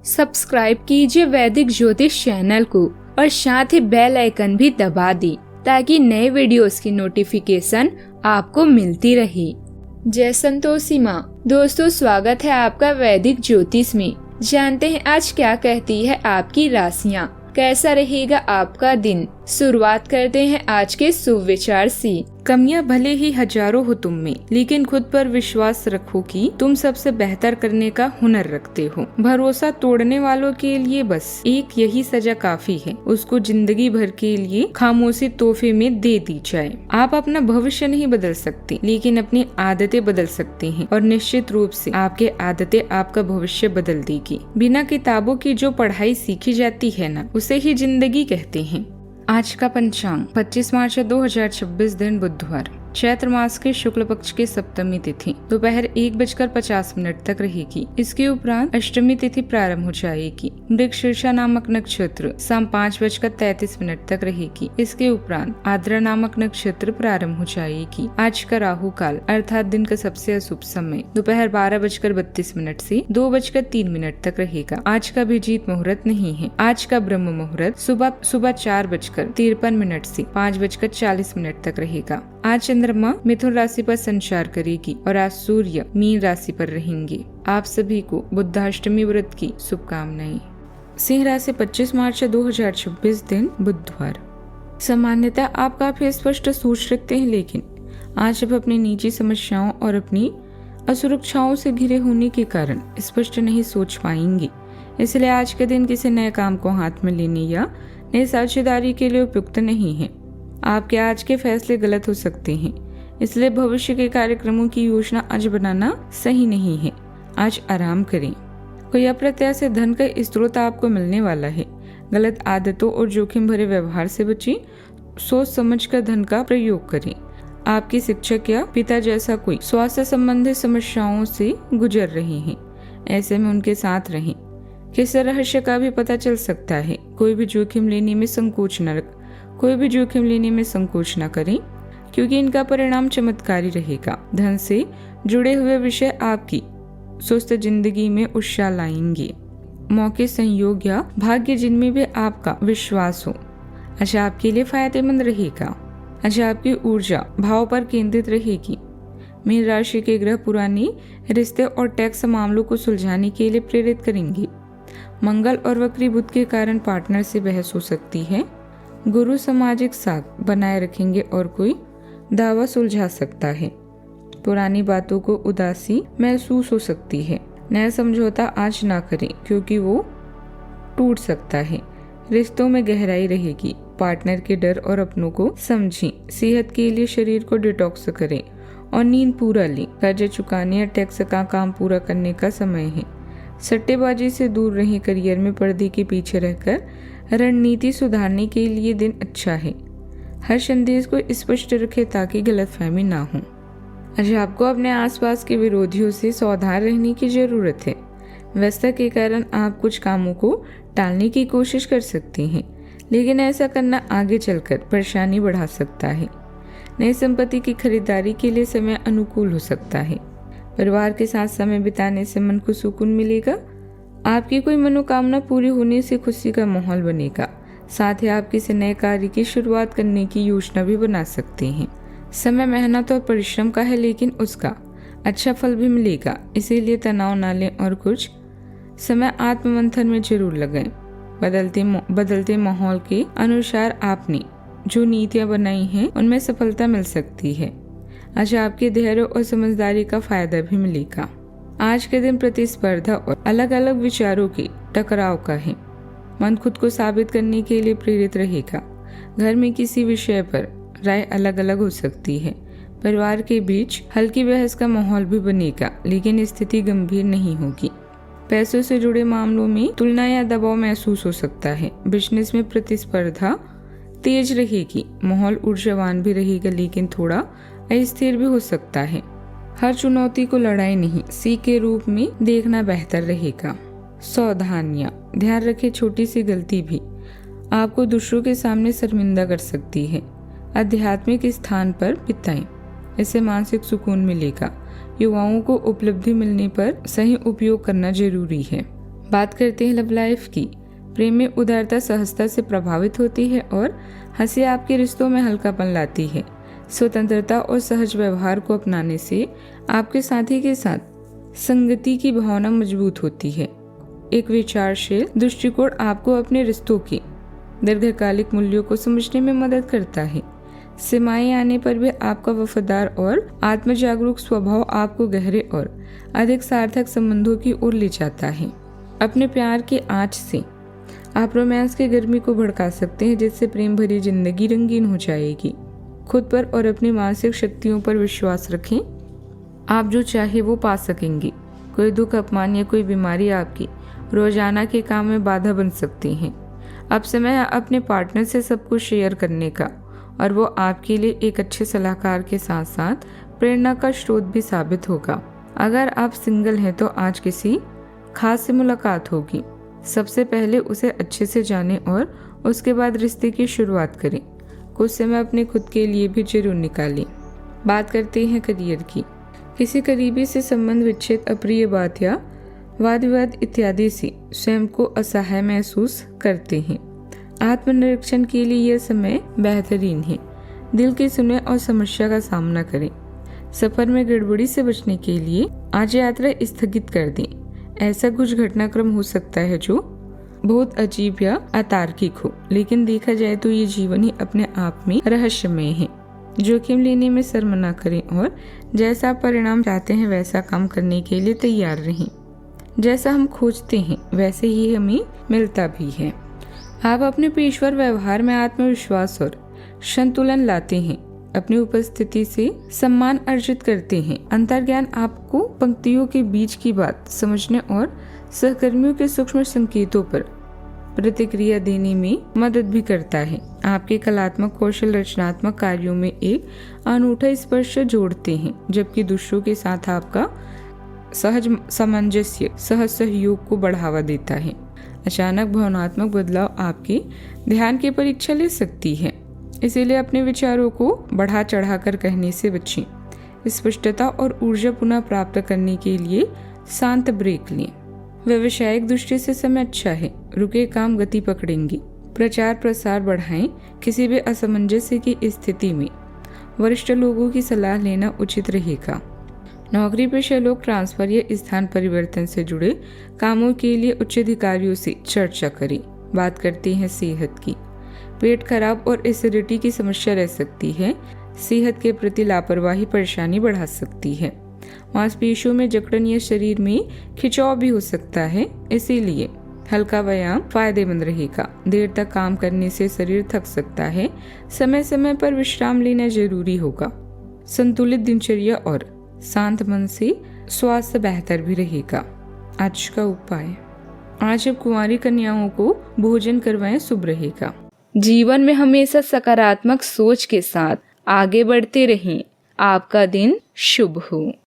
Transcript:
Subscribe कीजिए वैदिक ज्योतिष चैनल को और साथ ही बेल आइकन भी दबा दी ताकि नए वीडियोस की नोटिफिकेशन आपको मिलती रहे। जय संतोषी माँ। दोस्तों, स्वागत है आपका वैदिक ज्योतिष में। जानते हैं आज क्या कहती है आपकी राशियाँ, कैसा रहेगा आपका दिन। शुरुआत करते हैं आज के शुभ विचार से। कमियां भले ही हजारों हो तुम में, लेकिन खुद पर विश्वास रखो कि तुम सबसे बेहतर करने का हुनर रखते हो। भरोसा तोड़ने वालों के लिए बस एक यही सजा काफी है, उसको जिंदगी भर के लिए खामोशी तोहफे में दे दी जाए। आप अपना भविष्य नहीं बदल सकते, लेकिन अपनी आदतें बदल सकते हैं और निश्चित रूप से आपके आदतें आपका भविष्य बदल देगी। बिना किताबों की जो पढ़ाई सीखी जाती है ना, उसे ही जिंदगी कहते हैं। आज का पंचांग 25 मार्च 2026 दिन बुधवार, चैत्र मास के शुक्ल पक्ष की सप्तमी तिथि दोपहर 1:50 तक रहेगी। इसके उपरांत अष्टमी तिथि प्रारंभ हो जाएगी। मृगशीर्षा नामक नक्षत्र शाम 5:33 तक रहेगी। इसके उपरांत आद्रा नामक नक्षत्र प्रारंभ हो जाएगी। आज का राहु काल अर्थात दिन का सबसे अशुभ समय दोपहर 12:32 से 2:03 तक रहेगा। आज का अभिजीत मुहूर्त नहीं है। आज का ब्रह्म मुहूर्त सुबह 4:53 से 5:40 तक रहेगा। आज चंद्रमा मिथुन राशि पर संचार करेगी और आज सूर्य मीन राशि पर रहेंगे। आप सभी को बुद्धाष्टमी व्रत की शुभकामनाएं। सिंह राशि 25 मार्च 2026 दिन बुधवार। सामान्यतः आप काफी स्पष्ट सोच रखते हैं, लेकिन आज आप अपनी निजी समस्याओं और अपनी असुरक्षाओं से घिरे होने के कारण स्पष्ट नहीं सोच पाएंगे। इसलिए आज के दिन किसी नए काम को हाथ में लेने या नई साझेदारी के लिए उपयुक्त नहीं है। आपके आज के फैसले गलत हो सकते हैं, इसलिए भविष्य के कार्यक्रमों की योजना आज बनाना सही नहीं है। आज आराम करें। कोई अप्रत्याशित धन का स्रोत आपको मिलने वाला है। गलत आदतों और जोखिम भरे व्यवहार से बचें। सोच समझकर धन का प्रयोग करें। आपकी शिक्षक या पिता जैसा कोई स्वास्थ्य संबंधी समस्याओं से गुजर रहे हैं, ऐसे में उनके साथ रहें। किसी रहस्य का भी पता चल सकता है। कोई भी जोखिम लेने में संकोच न करें, क्योंकि इनका परिणाम चमत्कारी रहेगा। धन से जुड़े हुए विषय आपकी सुस्त जिंदगी में उत्साह लाएंगे। मौके, संयोग या भाग्य जिनमें भी आपका विश्वास हो, आज आपके लिए फायदेमंद रहेगा। आज आपकी ऊर्जा भाव पर केंद्रित रहेगी। मीन राशि के ग्रह पुराने रिश्ते और टैक्स मामलों को सुलझाने के लिए प्रेरित करेंगे। मंगल और वक्री बुध के कारण पार्टनर से बहस हो सकती है। गुरु सामाजिक साख बनाए रखेंगे और कोई दावा सुलझा सकता है। पुरानी बातों को उदासी महसूस हो सकती है। नया समझौता आज ना करें, क्योंकि वो टूट सकता है। रिश्तों में गहराई रहेगी। पार्टनर के डर और अपनों को समझें। सेहत के लिए शरीर को डिटॉक्स करें और नींद पूरा लें। कर्ज चुकाने या टैक्स का काम पूरा करने का समय है। सट्टेबाजी से दूर रहें। करियर में पर्दे के पीछे रहकर रणनीति सुधारने के लिए दिन अच्छा है। हर संदेश को स्पष्ट रखें ताकि गलतफहमी ना हो। आज आपको अपने आसपास के विरोधियों से सावधान रहने की जरूरत है। व्यस्तता के कारण आप कुछ कामों को टालने की कोशिश कर सकते हैं, लेकिन ऐसा करना आगे चलकर परेशानी बढ़ा सकता है। नई संपत्ति की खरीदारी के लिए समय अनुकूल हो सकता है। परिवार के साथ समय बिताने से मन को सुकून मिलेगा। आपकी कोई मनोकामना पूरी होने से खुशी का माहौल बनेगा। साथ ही आप किसी नए कार्य की शुरुआत करने की योजना भी बना सकते हैं। समय मेहनत और परिश्रम का है, लेकिन उसका अच्छा फल भी मिलेगा। इसीलिए तनाव ना लें और कुछ समय आत्ममंथन में जरूर लगाएं। बदलते माहौल के अनुसार आपने जो नीतियां बनाई हैं, उनमें सफलता मिल सकती है। आज आपके धैर्य और समझदारी का फायदा भी मिलेगा। आज के दिन प्रतिस्पर्धा और अलग अलग विचारों के टकराव का है। मन खुद को साबित करने के लिए प्रेरित रहेगा। घर में किसी विषय पर राय अलग अलग हो सकती है। परिवार के बीच हल्की बहस का माहौल भी बनेगा, लेकिन स्थिति गंभीर नहीं होगी। पैसों से जुड़े मामलों में तुलना या दबाव महसूस हो सकता है। बिजनेस में प्रतिस्पर्धा तेज रहेगी। माहौल ऊर्जावान भी रहेगा, लेकिन थोड़ा अस्थिर भी हो सकता है। हर चुनौती को लड़ाई नहीं, सीख के रूप में देखना बेहतर रहेगा। सावधानियां, ध्यान रखें, छोटी सी गलती भी आपको दूसरों के सामने शर्मिंदा कर सकती है। आध्यात्मिक स्थान पर बिताएं, इससे मानसिक सुकून मिलेगा। युवाओं को उपलब्धि मिलने पर सही उपयोग करना जरूरी है। बात करते हैं लव लाइफ की। प्रेम में उदारता सहजता से प्रभावित होती है और हंसी आपके रिश्तों में हल्कापन लाती है। स्वतंत्रता और सहज व्यवहार को अपनाने से आपके साथी के साथ संगति की भावना मजबूत होती है। एक विचारशील दृष्टिकोण आपको अपने रिश्तों के दीर्घकालिक मूल्यों को समझने में मदद करता है। सीमाएं आने पर भी आपका वफादार और आत्मजागरूक स्वभाव आपको गहरे और अधिक सार्थक संबंधों की ओर ले जाता है। अपने प्यार की आंच से आप रोमांस की गर्मी को भड़का सकते हैं, जिससे प्रेम भरी जिंदगी रंगीन हो जाएगी। खुद पर और अपनी मानसिक शक्तियों पर विश्वास रखें। आप जो चाहे वो पा सकेंगे। कोई दुख, अपमान या कोई बीमारी आपकी रोजाना के काम में बाधा बन सकती हैं। अब समय है अपने पार्टनर से सब कुछ शेयर करने का, और वो आपके लिए एक अच्छे सलाहकार के साथ साथ प्रेरणा का स्रोत भी साबित होगा। अगर आप सिंगल हैं तो आज किसी खास से मुलाकात होगी। सबसे पहले उसे अच्छे से जानें और उसके बाद रिश्ते की शुरुआत करें। कुछ समय अपने खुद के लिए भी जरूर निकालें। बात करते हैं करियर की। किसी करीबी से संबंध विच्छेद, अप्रिय बात या वाद विवाद इत्यादि से स्वयं को असहाय महसूस करते हैं। आत्मनिरीक्षण के लिए यह समय बेहतरीन है। दिल की सुने और समस्या का सामना करें। सफर में गड़बड़ी से बचने के लिए आज यात्रा स्थगित कर दें। ऐसा कुछ घटनाक्रम हो सकता है जो बहुत अजीब या अतार्किक हो, लेकिन देखा जाए तो ये जीवन ही अपने आप में रहस्यमय है। जोखिम लेने में शर्म न करें और जैसा परिणाम चाहते हैं वैसा काम करने के लिए तैयार रहें। जैसा हम खोजते हैं वैसे ही हमें मिलता भी है। आप अपने पेशेवर व्यवहार में आत्मविश्वास और संतुलन लाते हैं। अपनी उपस्थिति से सम्मान अर्जित करते हैं। अंतर्ज्ञान आपको पंक्तियों के बीच की बात समझने और सहकर्मियों के सूक्ष्म संकेतों पर प्रतिक्रिया देने में मदद भी करता है। आपके कलात्मक कौशल रचनात्मक कार्यों में एक अनूठा स्पर्श जोड़ते हैं, जबकि दूसरों के साथ आपका सहज सामंजस्य सहज सहयोग को बढ़ावा देता है। अचानक भावनात्मक बदलाव आपके ध्यान की परीक्षा ले सकती है, इसीलिए अपने विचारों को बढ़ा चढ़ाकर कहने से बचें। स्पष्टता और ऊर्जा पुनः प्राप्त करने के लिए शांत ब्रेक लें। व्यावसायिक दृष्टि से समय अच्छा है। रुके काम गति पकड़ेंगे। प्रचार प्रसार बढ़ाएं। किसी भी असमंजस्य की स्थिति में वरिष्ठ लोगों की सलाह लेना उचित रहेगा। नौकरी पेशा लोग ट्रांसफर या स्थान परिवर्तन से जुड़े कामों के लिए उच्च अधिकारियों से चर्चा करें। बात करते हैं सेहत की। पेट खराब और एसिडिटी की समस्या रह सकती है। सेहत के प्रति लापरवाही परेशानी बढ़ा सकती है। मांसपेशियों में जकड़न या शरीर में खिंचाव भी हो सकता है, इसीलिए हल्का व्यायाम फायदेमंद रहेगा। देर तक काम करने से शरीर थक सकता है। समय समय पर विश्राम लेना जरूरी होगा। संतुलित दिनचर्या और शांत मन से स्वास्थ्य बेहतर भी रहेगा। आज का उपाय, आज अब कुंवारी कन्याओं को भोजन करवाएं, शुभ रहेगा। जीवन में हमेशा सकारात्मक सोच के साथ आगे बढ़ते रहें। आपका दिन शुभ हो।